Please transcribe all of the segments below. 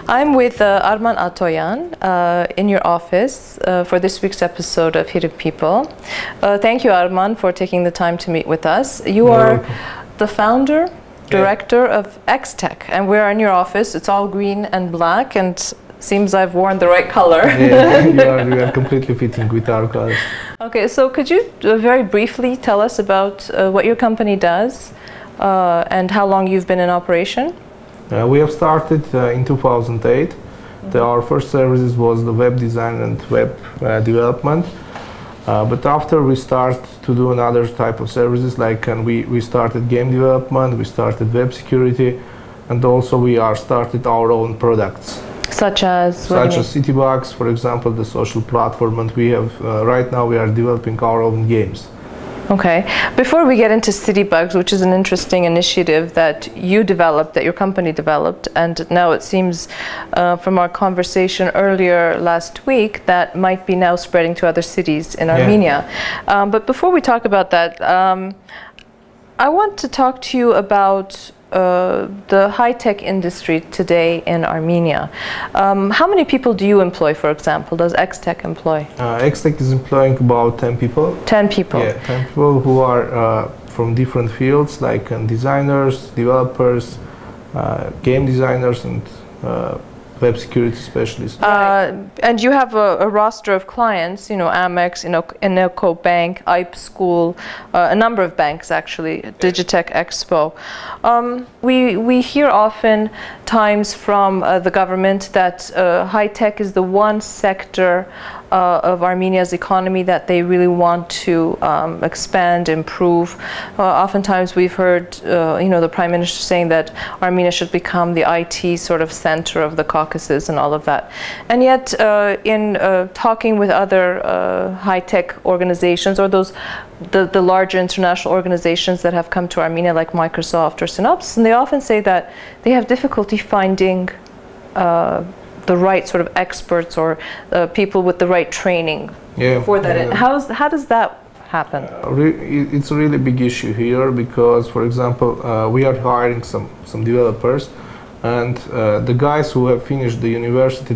I'm with Arman Atoyan in your office for this week's episode of Hidden People. Thank you, Arman, for taking the time to meet with us. You are the founder, director of X-Tech, and we're in your office. It's all green and black, and seems I've worn the right color. Yeah, you are completely fitting with our colors. Okay, so could you very briefly tell us about what your company does and how long you've been in operation? We have started in 2008. Our first services was the web design and web development. But after we start to do another type of services, like we started game development, we started web security, and also we started our own products. Such as Citybugs, for example, the social platform, and we have right now we are developing our own games. Okay. Before we get into Citybugs, which is an interesting initiative that you developed, that your company developed, and now it seems from our conversation earlier last week that might be now spreading to other cities in Armenia. But before we talk about that, I want to talk to you about the high-tech industry today in Armenia. How many people do you employ, for example? Does X-Tech employ? X-Tech is employing about 10 people. 10 people? Yeah, 10 people who are from different fields, like designers, developers, game designers, and web security specialists. And you have a roster of clients, you know, Amex, Eneco Bank, IPE School, a number of banks actually, Digitech Expo. We hear often times from the government that high-tech is the one sector of Armenia's economy that they really want to expand, improve. Oftentimes we've heard, you know, the Prime Minister saying that Armenia should become the IT sort of center of the Caucasus and all of that. And yet, in talking with other high-tech organizations, or the larger international organizations that have come to Armenia, like Microsoft or Synopsys, and they often say that they have difficulty finding the right sort of experts or people with the right training for that. How does that happen? It's a really big issue here because, for example, we are hiring some developers, and the guys who have finished the university,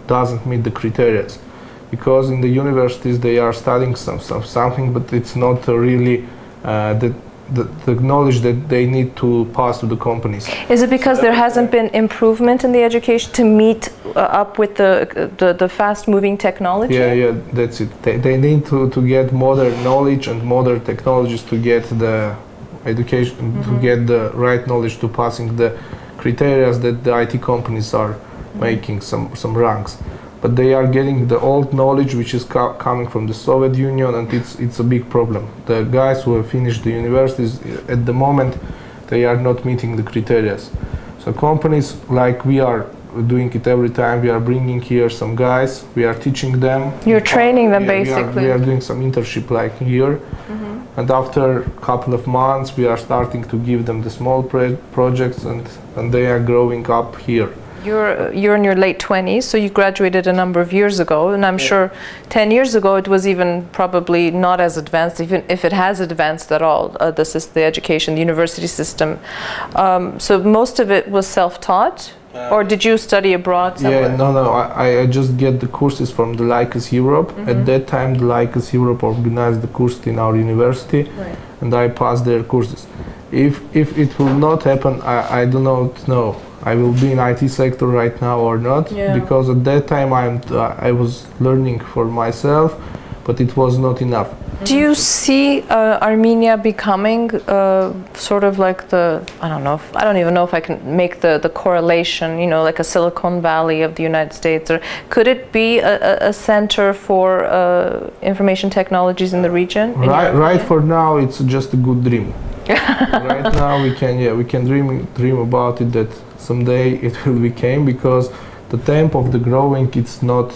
doesn't meet the criteria, because in the universities they are studying something, but it's not really the knowledge that they need to pass to the companies. Is it because there hasn't been improvement in the education to meet up with the fast-moving technology? Yeah, that's it. They need to get modern knowledge and modern technologies to get the education, to get the right knowledge to passing the criteria that the IT companies are making some ranks. But they are getting the old knowledge which is coming from the Soviet Union, and it's a big problem. The guys who have finished the universities at the moment, they are not meeting the criteria. So companies like we are doing it every time. We are bringing here some guys, we are teaching them. You're training them basically. We are doing some internship like here, and after a couple of months we are starting to give them the small projects, and they are growing up here. You're in your late 20s, so you graduated a number of years ago, and I'm sure 10 years ago it was even probably not as advanced, even if it has advanced at all, the education, the university system. So most of it was self-taught, or did you study abroad somewhere? Yeah, no, I just get the courses from the Lycus Europe. At that time, the Lycus Europe organized the course in our university, and I passed their courses. If it will not happen, I do not know. I will be in IT sector right now or not, because at that time I was learning for myself, but it was not enough. Do you see Armenia becoming sort of like I don't even know if I can make the correlation, you know, like a Silicon Valley of the United States, or could it be a center for information technologies in the region? Right for now, it's just a good dream. Right now we can dream about it, that someday it will become, because the tempo of the growing, it's not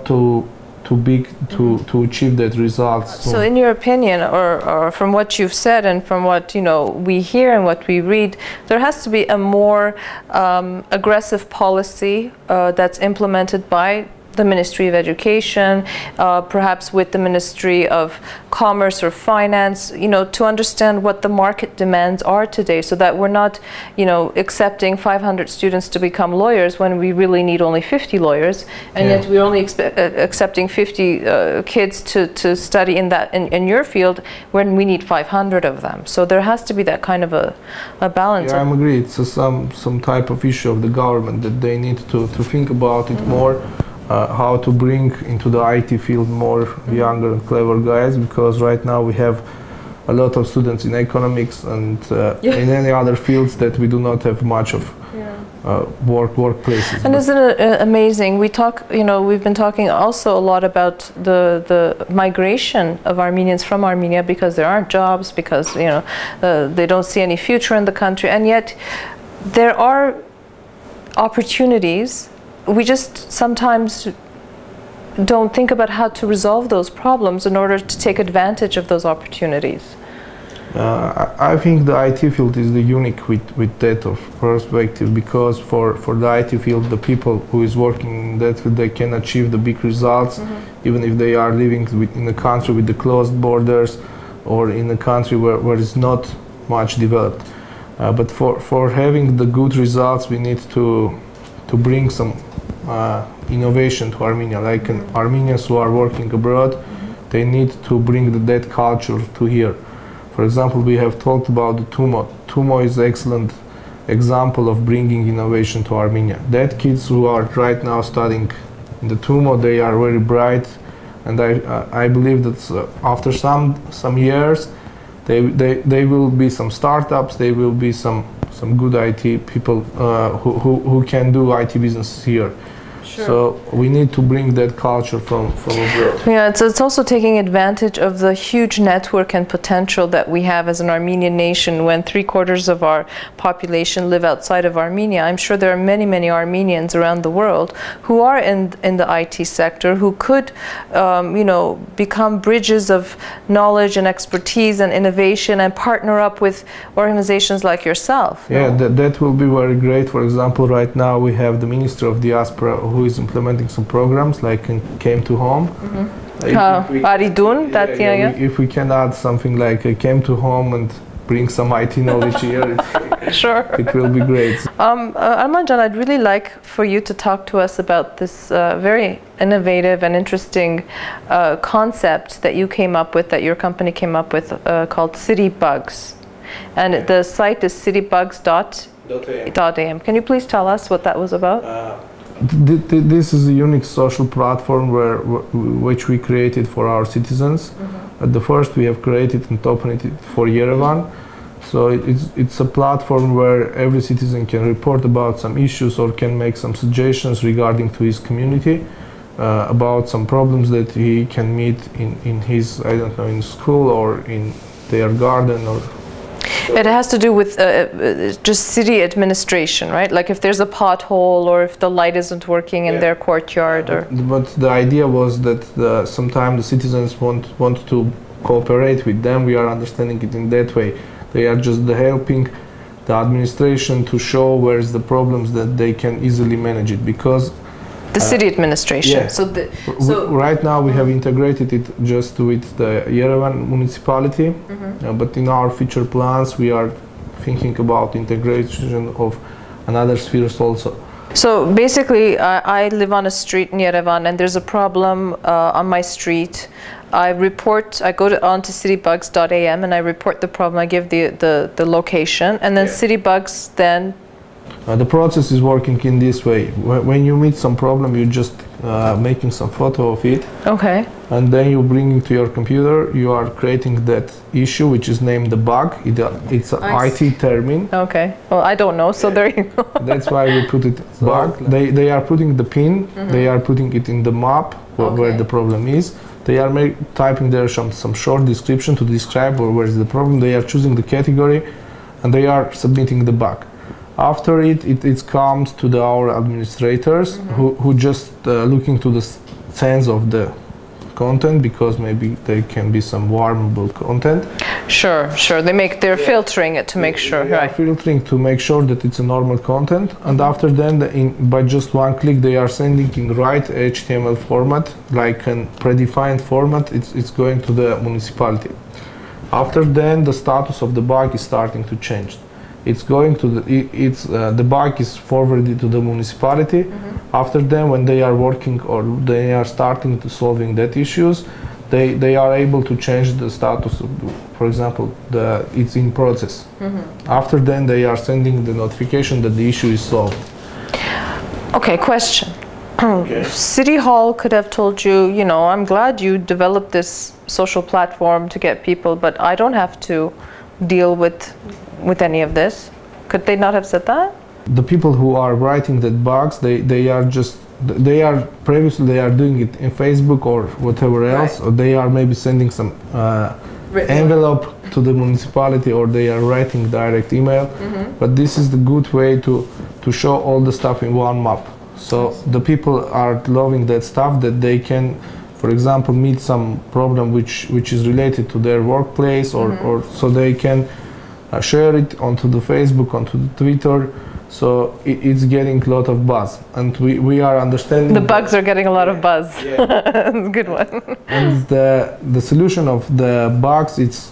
too big to achieve that results. So in your opinion, or from what you've said and from what we hear and what we read, there has to be a more aggressive policy that's implemented by the Ministry of Education, perhaps with the Ministry of Commerce or Finance, you know, to understand what the market demands are today, so that we're not, you know, accepting 500 students to become lawyers when we really need only 50 lawyers, and yet we're only accepting 50 kids to study in your field when we need 500 of them. So there has to be that kind of a balance. Yeah, I agree. It's some type of issue of the government that they need to think about it more. How to bring into the IT field more younger and clever guys, because right now we have a lot of students in economics and in any other fields that we do not have much of workplaces. And isn't it amazing? We talk, you know, we've been talking also a lot about the migration of Armenians from Armenia, because there aren't jobs, because, you know, they don't see any future in the country, and yet there are opportunities. We just sometimes don't think about how to resolve those problems in order to take advantage of those opportunities. I think the IT field is the unique with that of perspective, because for the IT field, the people who is working in that field, they can achieve the big results, even if they are living in a country with the closed borders or in a country where it's not much developed. But for having the good results, we need to bring some innovation to Armenia. Like Armenians who are working abroad, they need to bring that culture to here. For example, we have talked about the TUMO. TUMO is an excellent example of bringing innovation to Armenia. That kids who are right now studying in the TUMO, they are very bright, and I believe that after some years, they will be some startups. They will be some good IT people who can do IT business here. Sure. So we need to bring that culture from abroad. Yeah, it's also taking advantage of the huge network and potential that we have as an Armenian nation, when 3/4 of our population live outside of Armenia. I'm sure there are many, many Armenians around the world who are in the IT sector, who could, you know, become bridges of knowledge and expertise and innovation, and partner up with organizations like yourself. Yeah, that will be very great. For example, right now we have the Minister of Diaspora who is implementing some programs like Came to Home. If we can add something like Came to Home and bring some IT knowledge here, sure, it will be great. Arman Can, I'd really like for you to talk to us about this very innovative and interesting concept that you came up with, that your company came up with, called Citybugs. And the site is Citybugs.am. Can you please tell us what that was about? This is a unique social platform which we created for our citizens. At the first, we have created and opened it for Yerevan. So it's a platform where every citizen can report about some issues or can make some suggestions regarding to his community, about some problems that he can meet in his, I don't know, in school or in their garden or. It has to do with just city administration, right? Like if there's a pothole or if the light isn't working in their courtyard, or. But the idea was that sometimes the citizens want to cooperate with them. We are understanding it in that way. They are just helping the administration to show where is the problems, that they can easily manage it, because. The city administration. Yeah. So right now we have integrated it just with the Yerevan municipality, but in our future plans we are thinking about integration of another spheres also. So basically, I live on a street in Yerevan, and there's a problem on my street. I go onto Citybugs.am and I report the problem. I give the location, and then Citybugs then. The process is working in this way. When you meet some problem, you just making some photo of it. Okay. And then you bring it to your computer. You are creating that issue, which is named the bug. It's an IT term. Okay. Well, I don't know, so there you go. That's why we put it bug. They are putting the pin. They are putting it in the map where the problem is. They are typing there some short description to describe where is the problem. They are choosing the category, and they are submitting the bug. After it comes to our administrators who just looking to the sense of the content, because maybe there can be some warmable content. Sure, sure. They're filtering it to make sure. They are Right. filtering to make sure that it's a normal content, and after then, by just one click, they are sending in right HTML format, like a predefined format. It's going to the municipality. After then, the status of the bug is starting to change. It's going to the bug is forwarded to the municipality. After then, when they are working or they are starting to solving that issues, they are able to change the status of, for example, it's in process. After then, they are sending the notification that the issue is solved. Okay, question. City Hall could have told you, you know, I'm glad you developed this social platform to get people, but I don't have to deal with any of this. Could they not have said that? The people who are writing that bugs, they are previously doing it in Facebook or whatever else, or they are maybe sending some envelope to the municipality, or they are writing direct email. But this is the good way to show all the stuff in one map. So the people are loving that stuff, that they can, for example, meet some problem which is related to their workplace, or so they can share it onto the Facebook, onto the Twitter. So it's getting a lot of buzz, and we are understanding. The bugs are getting a lot of buzz. Good one. And the solution of the bugs, it's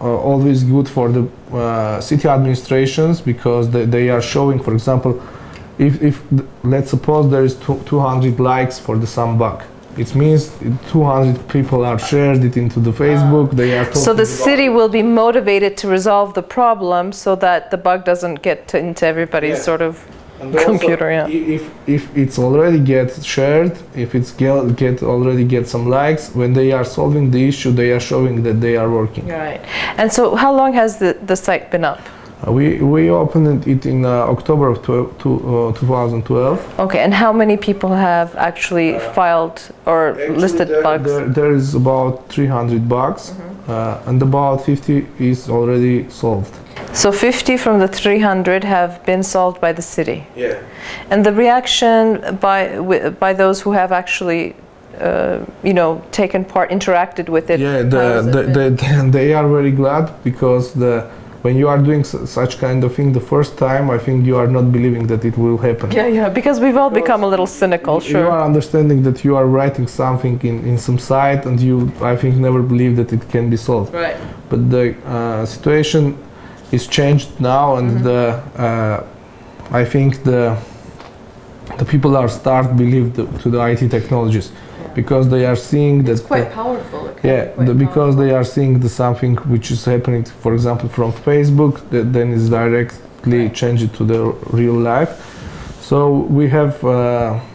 always good for the city administrations, because they are showing, for example, if let's suppose there is 200 likes for some bug. It means 200 people are shared it into the Facebook. They are so the city will be motivated to resolve the problem, so that the bug doesn't get into everybody's sort of computer. If it's already get shared, if it's already get some likes, when they are solving the issue, they are showing that they are working. Right. And so, how long has the site been up? We opened it in October of 2012. Okay, and how many people have actually filed or listed bugs? There is about 300 bugs, and about 50 is already solved. So 50 from the 300 have been solved by the city. Yeah. And the reaction by those who have actually, you know, taken part, interacted with it. Yeah, they are very glad, because when you are doing such kind of thing the first time, I think you are not believing that it will happen. Yeah, because we've all become a little cynical, sure. You are understanding that you are writing something in some site, and you, I think, never believe that it can be solved. Right. But the situation is changed now, and I think the people are start believe to the IT technologies. Because they are seeing that it's quite powerful. Because they are seeing something which is happening, for example, from Facebook, that then is directly changed to the real life. So we have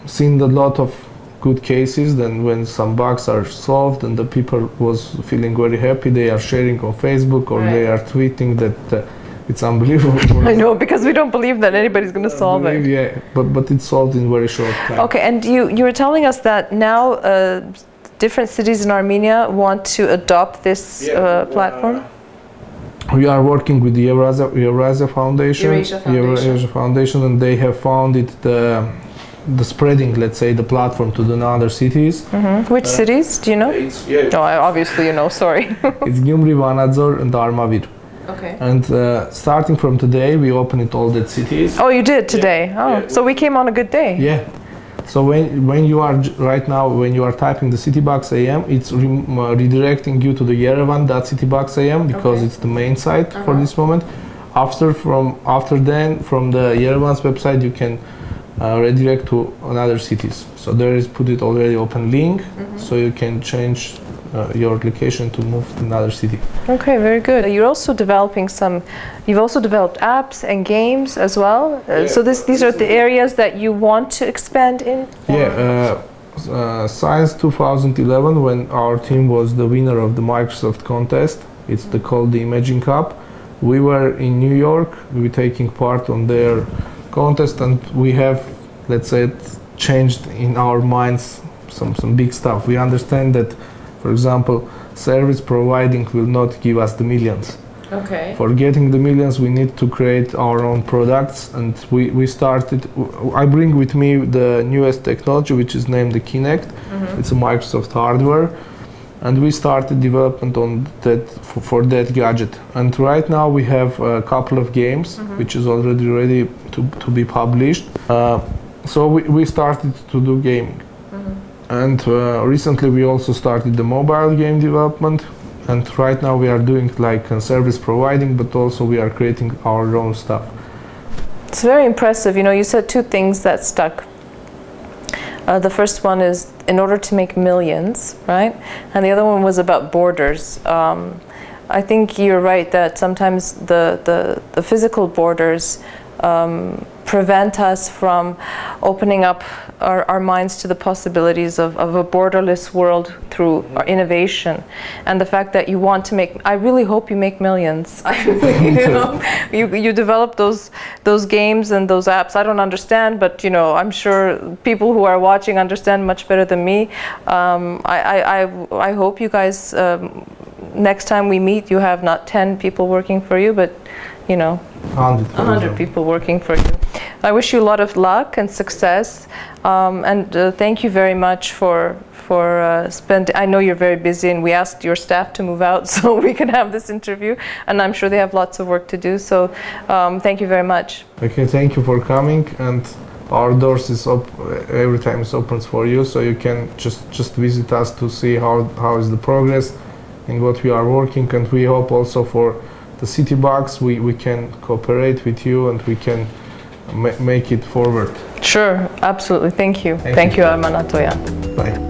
seen a lot of good cases. Then when some bugs are solved and the people was feeling very happy, they are sharing on Facebook, or they are tweeting that it's unbelievable. I know, because we don't believe that anybody's going to solve it. Yeah, but it's solved in very short time. Okay, and you were telling us that now different cities in Armenia want to adopt this platform? We are working with the Eurasia Foundation. Eurasia Foundation, and they have founded the spreading, let's say, the platform to the other cities. Which cities? Do you know? No, obviously you know. Sorry. It's Gyumri, Vanadzor, and Armavir. Okay. And starting from today, we open it all the cities. Oh, you did today? Oh, so we came on a good day. Yeah. So when you are right now, when you are typing the Citybugs.am, it's redirecting you to the Yerevan.citybugs.am, because it's the main site for this moment. After then, from the Yerevan's website, you can redirect to another cities. So there is put it already open link, so you can change your location to move to another city. Okay, very good. You're also developing you've also developed apps and games as well. So these are the areas that you want to expand in? Yeah, since 2011, when our team was the winner of the Microsoft contest, it's called the Imagine Cup. We were in New York, we were taking part on their contest, and we have, let's say, changed in our minds some big stuff. We understand that, for example, service providing will not give us the millions. Okay. For getting the millions, we need to create our own products, and we started. I bring with me the newest technology, which is named the Kinect. It's a Microsoft hardware, and we started development on that for that gadget. And right now we have a couple of games which is already ready to be published. So we started to do gaming. And recently we also started the mobile game development. And right now we are doing like service providing, but also we are creating our own stuff. It's very impressive. You know, you said two things that stuck. The first one is in order to make millions, right? And the other one was about borders. I think you're right that sometimes the physical borders prevent us from opening up our minds to the possibilities of a borderless world through our innovation. And the fact that you want to make, I really hope you make millions. You develop those games and those apps. I don't understand, but you know, I'm sure people who are watching understand much better than me. I hope you guys, next time we meet, you have not 10 people working for you, but you know, 100 people working for you. I wish you a lot of luck and success, and thank you very much for spending. I know you're very busy, and we asked your staff to move out so we can have this interview, and I'm sure they have lots of work to do. So thank you very much. Okay, thank you for coming, and our doors is every time is open for you, so you can just visit us to see how is the progress and what we are working, and we hope also for the Citybugs we can cooperate with you and we can make it forward. Sure, absolutely. Thank you. Thank you, Arman Atoyan. Bye.